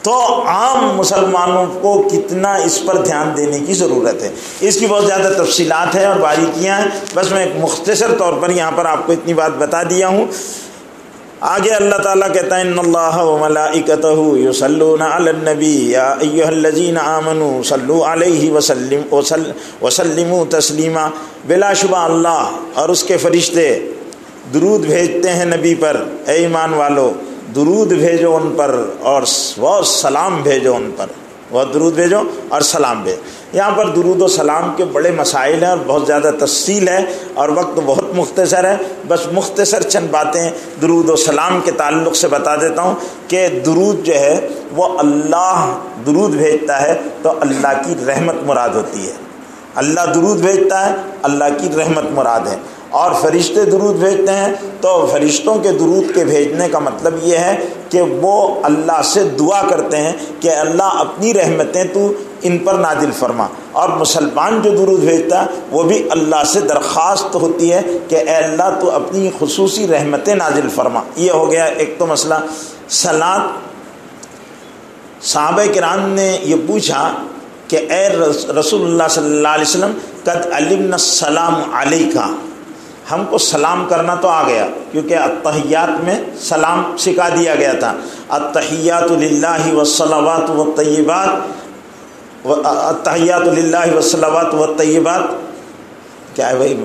تو عام مسلمانوں کو کتنا اس پر دھیان دینے کی ضرورت ہے۔ اس کی بہت زیادہ تفصیلات ہیں اور باریکیاں ہیں، بس میں ایک مختصر طور پر یہاں پر آپ کو اتنی بات بتا دیا ہوں۔ آگے اللہ تعالیٰ کہتا ہے ان اللہ وملائکتہ یصلون علی النبی یا ایھا الذین آمنوا صلوا علیہ وسلموا تسلیما، بلا شبہ اللہ اور اس کے فرشتے درود بھیجتے ہیں نبی پر، اے ایمان والو درود بھیجو ان پر اور سلام بھیجو ان پر۔ وہ درود بھیجو اور سلام بھیجو۔ یہاں پر درود و سلام کے بڑے مسائل ہیں اور بہت زیادہ تفصیل ہے اور وقت بہت مختصر ہے، بس مختصر چند باتیں درود و سلام کے تعلق سے بتا دیتا ہوں کہ درود جو ہے وہ اللہ درود بھیجتا ہے تو اللہ کی رحمت مراد ہوتی ہے، اللہ درود بھیجتا ہے اللہ کی رحمت مراد ہے، اور فرشتے درود بھیجتے ہیں تو فرشتوں کے درود کے بھیجنے کا مطلب یہ ہے کہ وہ اللہ سے دعا کرتے ہیں کہ اللہ اپنی رحمتیں تو ان پر نازل فرما، اور مسلمان جو درود بھیجتا ہے وہ بھی اللہ سے درخواست ہوتی ہے کہ اے اللہ تو اپنی خصوصی رحمتیں نازل فرما۔ یہ ہو گیا ایک تو مسئلہ۔ صلاۃ، صحابہ کرام نے یہ پوچھا کہ اے رسول اللہ صلی اللہ علیہ وسلم قد علمنا السلام علیکہ، ہم کو سلام کرنا تو آ گیا کیونکہ التحیات میں سلام سکھا دیا گیا تھا، التحیات للہ والصلوات والطیبات، التحیات للہ والصلوات والطیبات کیا ہے بھائی،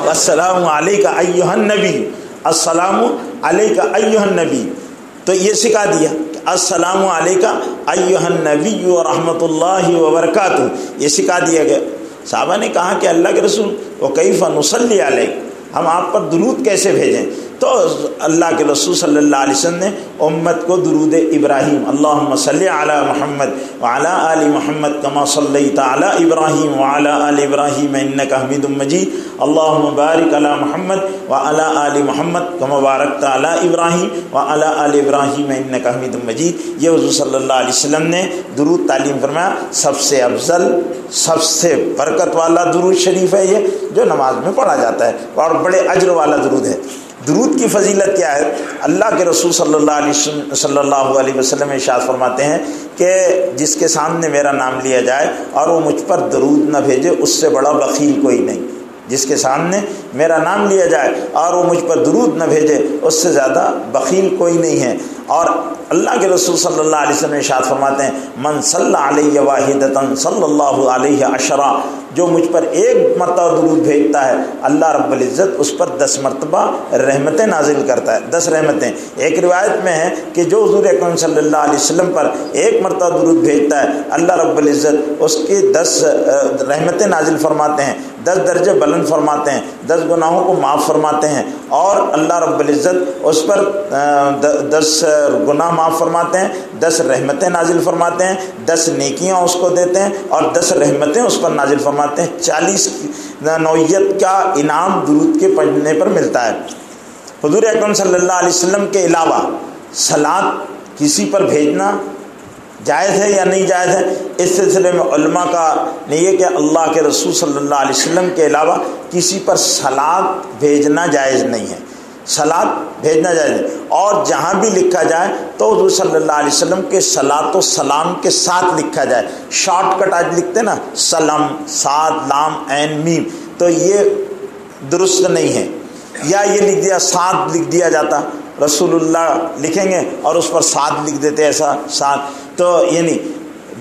السلام علیکہ ایھا النبی، السلام علیکہ ایھا النبی، تو یہ سکھا دیا السلام علیکہ ایھا النبی ورحمۃ اللہ وبرکاتہ، یہ سکھا دیا گیا۔ صحابہ نے کہا کہ اللہ کے رسول وکیف نصلی علیک، ہم آپ پر درود کیسے بھیجیں؟ تو اللہ کے رسول صلی اللہ علیہ وسلم نے امت کو درود ابراہیم، اللہم صلی علی محمد وعلی آل محمد کما صلیت علی ابراہیم وعلی آل ابراہیم انک حمید مجید، اللہم بارک علی محمد وعلی آل محمد کما بارکت علی ابراہیم وعلی آل ابراہیم انک حمید مجید۔ یہ حضور صلی اللہ علیہ وسلم نے درود تعلیم فرمایا، سب سے افضل سب سے برکت والا درود شریف ہے یہ جو نماز میں پڑھا جاتا ہے اور بڑے اجر والا درود ہے۔ درود کی فضیلت کیا ہے؟ اللہ کے رسول صلی اللہ علیہ وسلم ارشاد فرماتے ہیں کہ جس کے سامنے میرا نام لیا جائے اور وہ مجھ پر درود نہ بھیجے اس سے بڑا بخیل کوئی نہیں۔ جس کے سامنے میرا نام لیا جائے اور وہ مجھ پر درود نہ بھیجے اس سے زیادہ بخیل کوئی نہیں ہے۔ اور اللہ کے رسول صلی اللہ علیہ وسلم ارشاد فرماتے ہیں من صلی علیہ واحدۃ صلی اللہ علیہ عشرہ، جو مجھ پر ایک مرتبہ درود بھیجتا ہے اللہ رب العزت اس پر 10 مرتبہ رحمتیں نازل کرتا ہے، 10 رحمتیں۔ ایک روایت میں ہے کہ جو حضور اکرم صلی اللہ علیہ وسلم پر ایک مرتبہ درود بھیجتا ہے اللہ رب العزت اس کی 10 رحمتیں نازل فرماتے ہیں، 10 درجے بلند فرماتے ہیں، 10 گناہوں کو معاف فرماتے ہیں، اور اللہ رب العزت اس پر 10 گناہ معاف فرماتے ہیں، 10 رحمتیں نازل فرماتے ہیں، 10 نیکیاں اس کو دیتے ہیں اور 10 رحمتیں اس پر نازل فرماتے ہیں۔ 40 نوعیت کا انعام درود کے پڑھنے پر ملتا ہے۔ حضور اکرم صلی اللہ علیہ وسلم کے علاوہ صلاۃ کسی پر بھیجنا جائز ہے یا نہیں جائز ہے؟ اس سلسلے میں علماء کا نہیں کہ اللہ کے رسول صلی اللہ علیہ وسلم کے علاوہ کسی پر صلاۃ بھیجنا جائز نہیں ہے، صلاۃ بھیجنا جائز نہیں، اور جہاں بھی لکھا جائے تو حضور صلی اللہ علیہ وسلم کے صلاۃ و سلام کے ساتھ لکھا جائے۔ شارٹ کٹ آج لکھتے نا سلام، صاد لام عین میم، تو یہ درست نہیں ہے۔ یا یہ لکھ دیا صاد لکھ دیا جاتا، رسول اللہ لکھیں گے اور اس پر صاد لکھ دیتے، ایسا صاد، تو یہ نہیں۔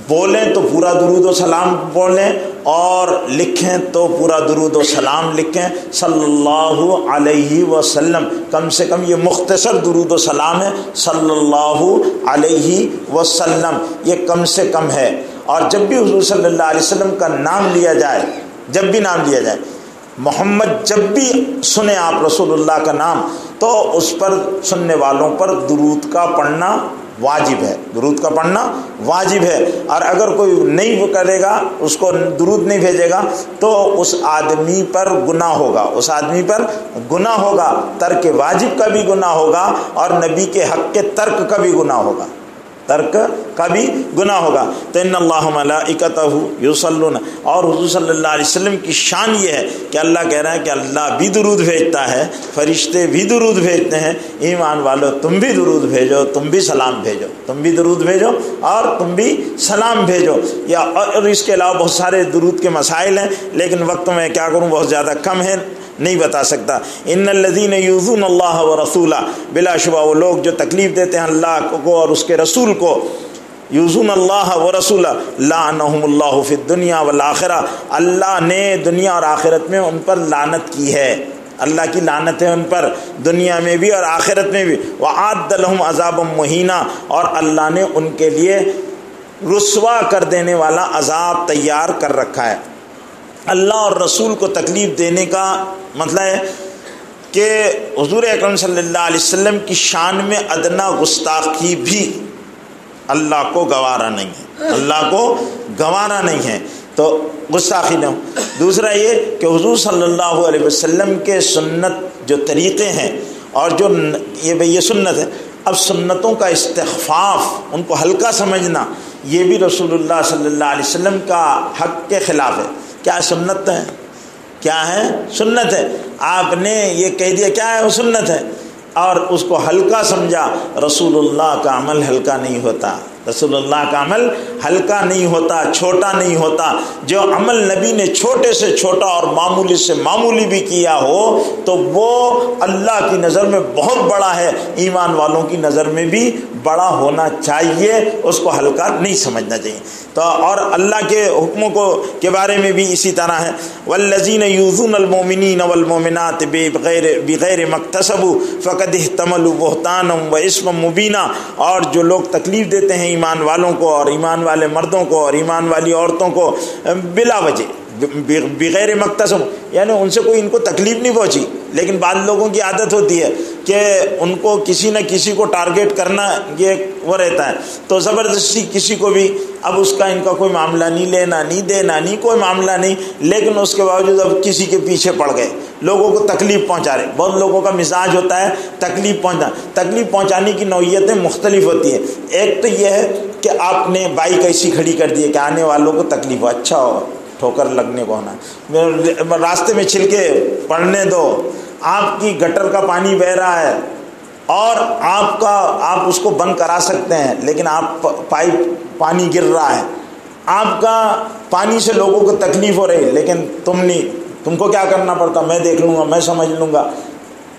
بولیں تو پورا درود و سلام بولیں اور لکھیں تو پورا درود و سلام لکھیں صلی اللہ علیہ وسلم، کم سے کم یہ مختصر درود و سلام ہے صلی اللہ علیہ وسلم، یہ کم سے کم ہے۔ اور جب بھی حضور صلی اللہ علیہ وسلم کا نام لیا جائے، جب بھی نام لیا جائے محمد، جب بھی سنیں آپ رسول اللہ کا نام تو اس پر سننے والوں پر درود کا پڑھنا واجب ہے، درود کا پڑھنا واجب ہے۔ اور اگر کوئی نہیں وہ کرے گا، اس کو درود نہیں بھیجے گا تو اس آدمی پر گناہ ہوگا، اس آدمی پر گناہ ہوگا، ترک واجب کا بھی گناہ ہوگا اور نبی کے حق کے ترک کا بھی گناہ ہوگا، ترک کا بھی گناہ ہوگا۔ تو ان اللہ ملائکتہ یصلون، اور حضور صلی اللہ علیہ وسلم کی شان یہ ہے کہ اللہ کہہ رہا ہے کہ اللہ بھی درود بھیجتا ہے، فرشتے بھی درود بھیجتے ہیں، ایمان والو تم بھی درود بھیجو، تم بھی سلام بھیجو، تم بھی درود بھیجو اور تم بھی سلام بھیجو۔ یا اور اس کے علاوہ بہت سارے درود کے مسائل ہیں، لیکن وقت میں کیا کروں بہت زیادہ کم ہے، نہیں بتا سکتا۔ ان الذین یؤذون اللہ ورسولہ، بلا شبہ وہ لوگ جو تکلیف دیتے ہیں اللہ کو اور اس کے رسول کو، یؤذون اللہ ورسولہ لعنہم اللہ فی الدنیا والآخرہ، اللہ نے دنیا اور آخرت میں ان پر لعنت کی ہے، اللہ کی لعنت ہے ان پر دنیا میں بھی اور آخرت میں بھی۔ وَأَعَدَّ لَهُمْ عَذَابًا مُهِينًا، اور اللہ نے ان کے لیے رسوا کر دینے والا عذاب تیار کر رکھا ہے۔ اللہ اور رسول کو تکلیف دینے کا مطلب ہے کہ حضور اکرم صلی اللہ علیہ وسلم کی شان میں ادنا گستاخی بھی اللہ کو گوارا نہیں ہے، اللہ کو گوارا نہیں ہے، تو گستاخی نہ ہو۔ دوسرا یہ کہ حضور صلی اللہ علیہ وسلم کے سنت جو طریقے ہیں اور جو یہ سنت ہے، اب سنتوں کا استخفاف، ان کو ہلکا سمجھنا، یہ بھی رسول اللہ صلی اللہ علیہ وسلم کا حق کے خلاف ہے۔ کیا سنت ہے؟ کیا ہے؟ سنت ہے۔ آپ نے یہ کہہ دیا کیا ہے؟ وہ سنت ہے، اور اس کو ہلکا سمجھا۔ رسول اللہ کا عمل ہلکا نہیں ہوتا، رسول اللہ کا عمل ہلکا نہیں ہوتا، چھوٹا نہیں ہوتا۔ جو عمل نبی نے چھوٹے سے چھوٹا اور معمولی سے معمولی بھی کیا ہو تو وہ اللہ کی نظر میں بہت بڑا ہے، ایمان والوں کی نظر میں بھی بڑا ہونا چاہیے، اس کو ہلکا نہیں سمجھنا چاہیے۔ تو اور اللہ کے حکموں کے بارے میں بھی اسی طرح ہے، والذین یؤذون المؤمنین والمؤمنات بغیر ما اکتسبوا فقد احتملوا بہتانا واثما مبینا، اور جو لوگ تکلیف دیتے ہیں ایمان والوں کو اور ایمان والے مردوں کو اور ایمان والی عورتوں کو بلا وجہ، بغیر مقتصب، یعنی ان سے کوئی ان کو تکلیف نہیں پہنچی، لیکن بعض لوگوں کی عادت ہوتی ہے کہ ان کو کسی نہ کسی کو ٹارگیٹ کرنا، یہ وہ رہتا ہے، تو زبردستی کسی کو بھی، اب اس کا ان کا کوئی معاملہ نہیں، لینا نہیں دینا نہیں، کوئی معاملہ نہیں، لیکن اس کے باوجود اب کسی کے پیچھے پڑ گئے، لوگوں کو تکلیف پہنچا رہے۔ بہت لوگوں کا مزاج ہوتا ہے تکلیف پہنچانا، تکلیف پہنچانے کی نوعیتیں مختلف ہوتی ہیں۔ ایک تو یہ ہے کہ آپ نے بائک ایسی کھڑی کر دی ہے کہ آنے والوں کو تکلیف ہو، اچھا ہو ٹھوکر لگنے کو ہونا، راستے میں چھلکے پڑنے دو، آپ کی گٹر کا پانی بہ رہا ہے اور آپ اس کو بند کرا سکتے ہیں، لیکن آپ پائپ پانی گر رہا ہے، آپ کا پانی سے لوگوں کو تکلیف ہو رہی، لیکن تم کو کیا کرنا پڑتا، میں دیکھ لوں گا، میں سمجھ لوں گا،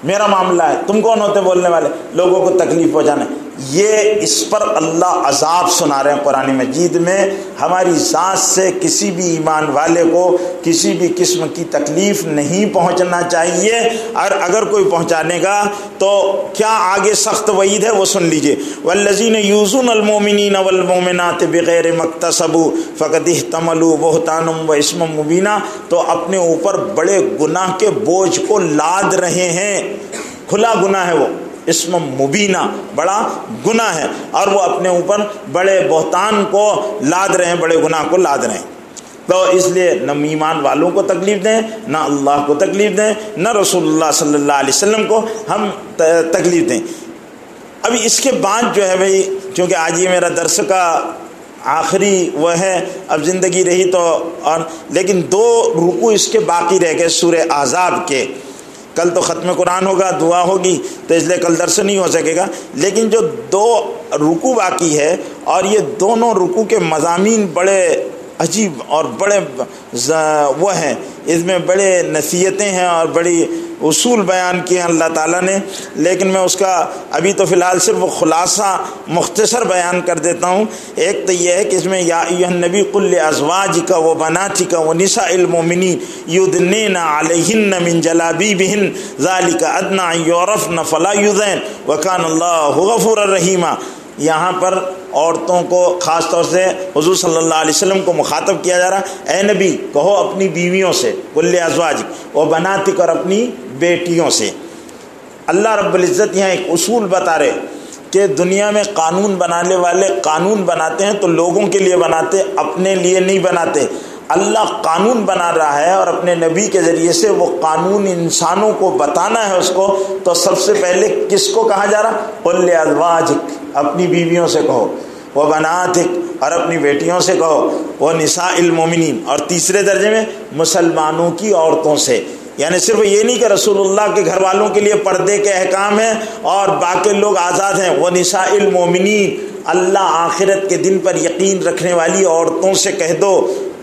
میرا معاملہ ہے، تم کون ہوتے بولنے والے، لوگوں کو تکلیف پہنچانے۔ یہ اس پر اللہ عذاب سنا رہے ہیں قرآن مجید میں۔ ہماری ذات سے کسی بھی ایمان والے کو کسی بھی قسم کی تکلیف نہیں پہنچنا چاہیے، اور اگر کوئی پہنچانے گا تو کیا آگے سخت وعید ہے وہ سن لیجئے، والذین یؤذون المؤمنین والمؤمنات بغیر ما اکتسبوا فقد احتملوا بہتانا واثما مبینا، تو اپنے اوپر بڑے گناہ کے بوجھ کو لاد رہے ہیں، کھلا گناہ ہے وہ، اسم مبینہ، بڑا گناہ ہے، اور وہ اپنے اوپر بڑے بہتان کو لاد رہے ہیں، بڑے گناہ کو لاد رہے ہیں۔ تو اس لیے نہ ایمان والوں کو تکلیف دیں، نہ اللہ کو تکلیف دیں، نہ رسول اللہ صلی اللہ علیہ وسلم کو ہم تکلیف دیں۔ ابھی اس کے بعد جو ہے بھائی، چونکہ آج یہ میرا درس کا آخری وہ ہے، اب زندگی رہی تو اور، لیکن 2 رکوع اس کے باقی رہ گئے سورہ احزاب کے۔ کل تو ختم قرآن ہوگا، دعا ہوگی، تو اس لیے کل درس نہیں ہو سکے گا، لیکن جو 2 رکوع باقی ہے، اور یہ دونوں رکوع کے مضامین بڑے عجیب اور بڑے وہ ہیں، اس میں بڑے نصیحتیں ہیں اور بڑی اصول بیان کیے ہیں اللہ تعالیٰ نے، لیکن میں اس کا ابھی تو فی الحال صرف خلاصہ مختصر بیان کر دیتا ہوں۔ ایک تو یہ ہے کہ اس میں یا ایھا النبی قل لازواجک و بناتک و نساء المؤمنین یدنین علیہن من جلابیبہن ذلک ادنی ان یعرفن فلا یؤذین وکان اللہ غفورا رحیما۔ یہاں پر عورتوں کو خاص طور سے حضور صلی اللہ علیہ وسلم کو مخاطب کیا جا رہا ہے، اے نبی کہو اپنی بیویوں سے، کل ازواجک و بناتک، اور اپنی بیٹیوں سے۔ اللہ رب العزت یہاں ایک اصول بتا رہے کہ دنیا میں قانون بنانے والے قانون بناتے ہیں تو لوگوں کے لیے بناتے، اپنے لیے نہیں بناتے۔ اللہ قانون بنا رہا ہے اور اپنے نبی کے ذریعے سے وہ قانون انسانوں کو بتانا ہے اس کو، تو سب سے پہلے کس کو کہا جا رہا؟ قل ازواجک، اپنی بیویوں سے کہو، وہ بناتک، اور اپنی بیٹیوں سے کہو، وہ نساء المومنین، اور تیسرے درجے میں مسلمانوں کی عورتوں سے۔ یعنی صرف یہ نہیں کہ رسول اللہ کے گھر والوں کے لیے پردے کے احکام ہیں اور باقی لوگ آزاد ہیں، وہ نساء المومنین، اللہ آخرت کے دن پر یقین رکھنے والی عورتوں سے کہہ دو۔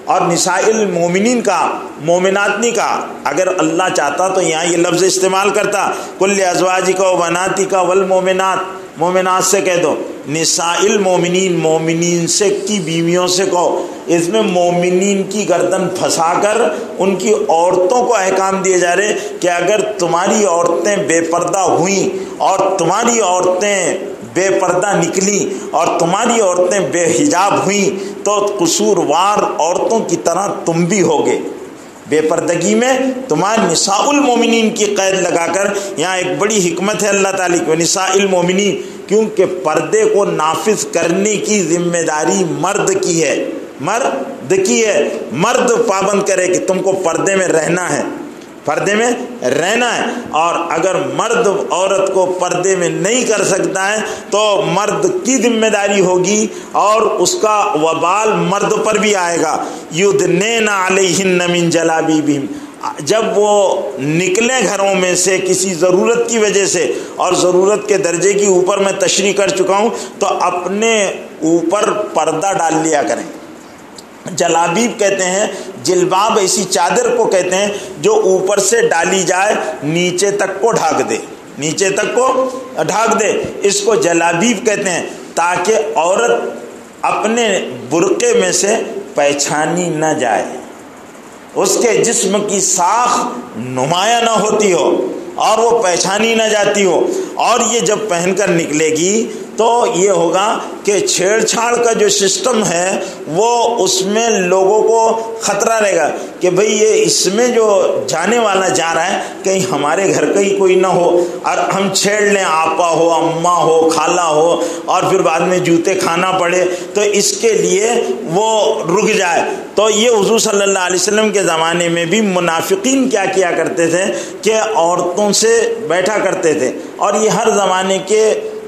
اور نساء المومنین کا، مومنات نہیں کہا، اگر اللہ چاہتا تو یہاں یہ لفظ استعمال کرتا، کل ازواجک و بناتک والمومنات، مومنات سے کہہ دو، نساء المومنین، مومنین سے کی بیویوں سے کہو۔ اس میں مومنین کی گردن پھنسا کر ان کی عورتوں کو احکام دیے جا رہے کہ اگر تمہاری عورتیں بے پردہ ہوئیں اور تمہاری عورتیں بے پردہ نکلی اور تمہاری عورتیں بے حجاب ہوئیں تو قصوروار عورتوں کی طرح تم بھی ہوگے۔ بے پردگی میں تمہارے نساء المومنین کی قید لگا کر، یہاں ایک بڑی حکمت ہے اللہ تعالیٰ کی، نساء المومنین، کیونکہ پردے کو نافذ کرنے کی ذمہ داری مرد کی ہے، مرد کی ہے۔ مرد پابند کرے کہ تم کو پردے میں رہنا ہے، پردے میں رہنا ہے، اور اگر مرد عورت کو پردے میں نہیں کر سکتا ہے تو مرد کی ذمہ داری ہوگی اور اس کا وبال مرد پر بھی آئے گا۔ یدنین علیہن من جلابیبہم، جب وہ نکلیں گھروں میں سے کسی ضرورت کی وجہ سے، اور ضرورت کے درجے کی اوپر میں تشریح کر چکا ہوں، تو اپنے اوپر پردہ ڈال لیا کریں۔ جلابیب کہتے ہیں، جلباب ایسی چادر کو کہتے ہیں جو اوپر سے ڈالی جائے نیچے تک کو ڈھانک دے، نیچے تک کو ڈھانک دے، اس کو جلابیب کہتے ہیں، تاکہ عورت اپنے برقعے میں سے پہچانی نہ جائے، اس کے جسم کی ساخت نمایاں نہ ہوتی ہو اور وہ پہچانی نہ جاتی ہو۔ اور یہ جب پہن کر نکلے گی تو یہ ہوگا کہ چھیڑ چھاڑ کا جو سسٹم ہے وہ اس میں لوگوں کو خطرہ رہے گا کہ بھئی یہ اس میں جو جانے والا جا رہا ہے کہیں ہمارے گھر کا ہی کوئی نہ ہو اور ہم چھیڑ لیں، آپا ہو، اماں ہو، خالہ ہو، اور پھر بعد میں جوتے کھانا پڑے، تو اس کے لیے وہ رک جائے۔ تو یہ حضور صلی اللہ علیہ وسلم کے زمانے میں بھی منافقین کیا کیا کرتے تھے کہ عورتوں سے بیٹھا کرتے تھے، اور یہ ہر زمانے کے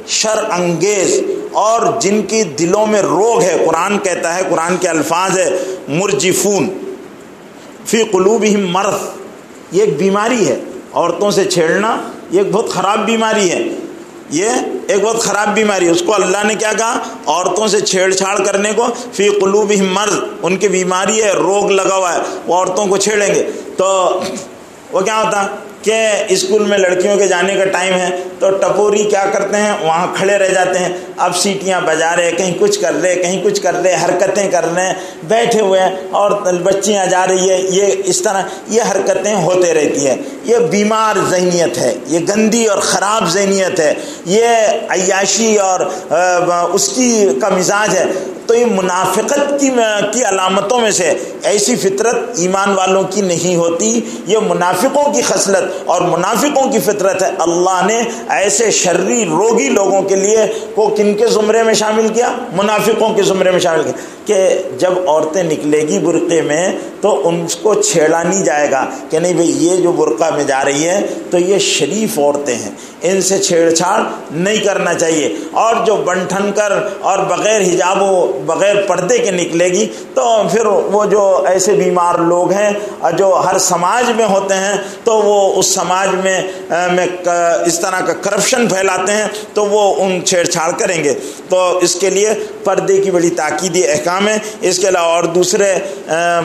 شر انگیز اور جن کی دلوں میں روگ ہے، قرآن کہتا ہے، قرآن کے الفاظ ہے مرجفون فی قلوبہم مرض، یہ ایک بیماری ہے، عورتوں سے چھیڑنا یہ ایک بہت خراب بیماری ہے، یہ ایک بہت خراب بیماری ہے۔ اس کو اللہ نے کیا کہا؟ عورتوں سے چھیڑ چھاڑ کرنے کو فی قلوبہم مرض، ان کی بیماری ہے، روگ لگا ہوا ہے، وہ عورتوں کو چھیڑیں گے تو وہ کیا ہوتا کہ اسکول میں لڑکیوں کے جانے کا ٹائم ہے تو ٹپوری کیا کرتے ہیں، وہاں کھڑے رہ جاتے ہیں، اب سیٹیاں بجا رہے، کہیں کچھ کر رہے، کہیں کچھ کر رہے، حرکتیں کر رہے ہیں، بیٹھے ہوئے ہیں، اور بچیاں جا رہی ہے، یہ اس طرح یہ حرکتیں ہوتے رہتی ہیں۔ یہ بیمار ذہنیت ہے، یہ گندی اور خراب ذہنیت ہے، یہ عیاشی اور اس کا مزاج ہے۔ تو یہ منافقت کی علامتوں میں سے، ایسی فطرت ایمان والوں کی نہیں ہوتی، یہ منافقوں کی خصلت اور منافقوں کی فطرت ہے۔ اللہ نے ایسے شرری روگی لوگوں کے لیے کو کن کے زمرے میں شامل کیا؟ منافقوں کے زمرے میں شامل کیا، کہ جب عورتیں نکلے گی برقعے میں تو ان کو چھیڑا نہیں جائے گا کہ نہیں بھئی یہ جو برقعہ میں جا رہی ہے تو یہ شریف عورتیں ہیں، ان سے چھیڑ چھاڑ نہیں کرنا چاہیے۔ اور جو بن ٹھن کر اور بغیر حجاب و بغیر پردے کے نکلے گی تو پھر وہ جو ایسے بیمار لوگ ہیں جو ہر سماج میں ہوتے ہیں تو وہ اس سماج میں اس طرح کا کرپشن پھیلاتے ہیں تو وہ ان چھیڑ چھاڑ کریں گے۔ تو اس کے لیے پردے کی بڑی تاکیدی احکام ہے۔ اس کے علاوہ اور دوسرے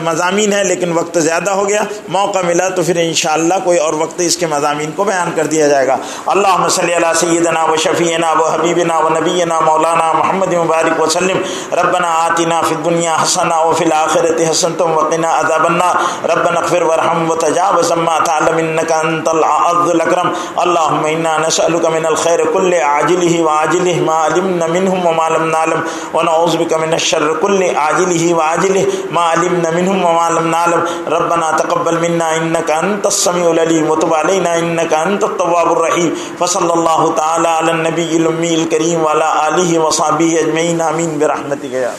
مضامین ہیں لیکن وقت زیادہ ہو گیا، موقع ملا تو پھر انشاءاللہ کوئی اور وقت اس کے مضامین کو بیان کر دیا جائے گا۔ اللہم صلی علی سیدنا و شفیعنا و حبیبنا و نبینا مولانا محمد مبارک وسلم۔ ربنا آتنا فی الدنیا حسنہ وفی الآخرۃ حسنۃ وقنا عذاب النار۔ ربنا اغفر وارحم وتجاوز عما تعلم انک انت العز الاکرم۔ اللہم انا نسألک من الخیر کل عاجلہ وعاجلہ ما علمنا منہ وما لم نعلم ونعوذ بک من الشر کل عاجلہ وعاجلہ ما علمنا منہ وما لم نعلم۔ ربنا تقبل منا انک انت السمیع العلیم وتب علینا انک انت التواب الرحیم۔ وصلی اللہ تعالی علی النبی الامی الکریم وعلی آلہ وصحبہ اجمعین، آمین برحمتک یا